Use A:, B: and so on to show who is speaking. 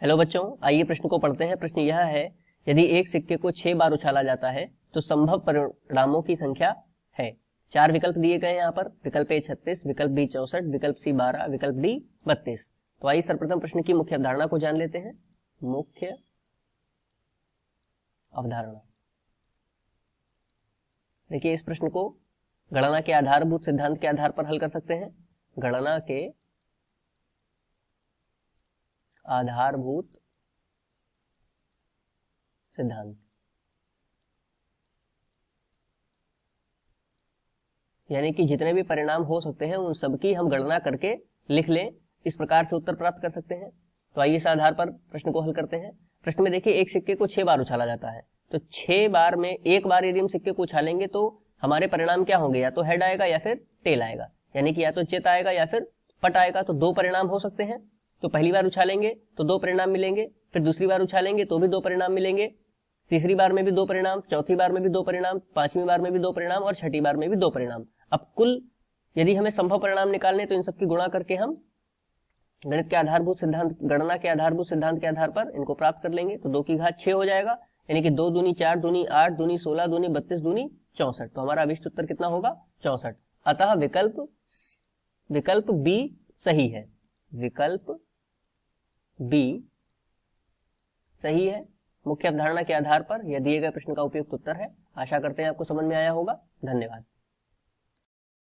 A: Hello बच्चों, आइए प्रश्न को पढ़ते हैं। प्रश्न यह है, यदि एक सिक्के को 6 बार उछाला जाता है तो संभव परिणामों की संख्या है। 4 विकल्प दिए गए हैं यहाँ पर। विकल्प ए 36, विकल्प बी 64, विकल्प सी 12, विकल्प डी 32। तो आइए सर्वप्रथम प्रश्न की मुख्य अवधारणा को जान लेते हैं। मुख्य अवधारणा। देखिए, इस प्रश्न को गणना के आधारभूत सिद्धांत के आधार पर हल कर सकते हैं। गणना के आधारभूत सिद्धांत, यानी कि जितने भी परिणाम हो सकते हैं उन सबकी हम गणना करके लिख लें, इस प्रकार से उत्तर प्राप्त कर सकते हैं। तो आइए इस आधार पर प्रश्न को हल करते हैं। प्रश्न में देखिए, एक सिक्के को 6 बार उछाला जाता है, तो 6 बार में एक बार यदि हम सिक्के को उछालेंगे तो हमारे परिणाम क्या होंगे, या तो हेड आएगा या फिर टेल आएगा, यानी कि या तो चित आएगा या फिर पट आएगा। तो 2 परिणाम हो सकते हैं। तो पहली बार उछालेंगे तो 2 परिणाम मिलेंगे, फिर दूसरी बार उछालेंगे तो भी 2 परिणाम मिलेंगे, तीसरी बार में भी 2 परिणाम, चौथी बार में भी 2 परिणाम, पांचवी बार में भी 2 परिणाम और छठी बार में भी 2 परिणाम। अब कुल यदि हमें संभव परिणाम निकालने तो इन सबकी गुणा करके हम गणित के आधारभूत सिद्धांत, गणना के आधारभूत सिद्धांत के आधार पर इनको प्राप्त कर लेंगे। तो 2 की घात 6 हो जाएगा, यानी कि 2 दूनी 4, दूनी 8, दूनी 16, दूनी 32, दूनी 64। तो हमारा अभिष्ट उत्तर कितना होगा? 64। अतः विकल्प बी सही है। विकल्प बी सही है। मुख्य अवधारणा के आधार पर यह दिए गए प्रश्न का उपयुक्त उत्तर है। आशा करते हैं आपको समझ में आया होगा। धन्यवाद।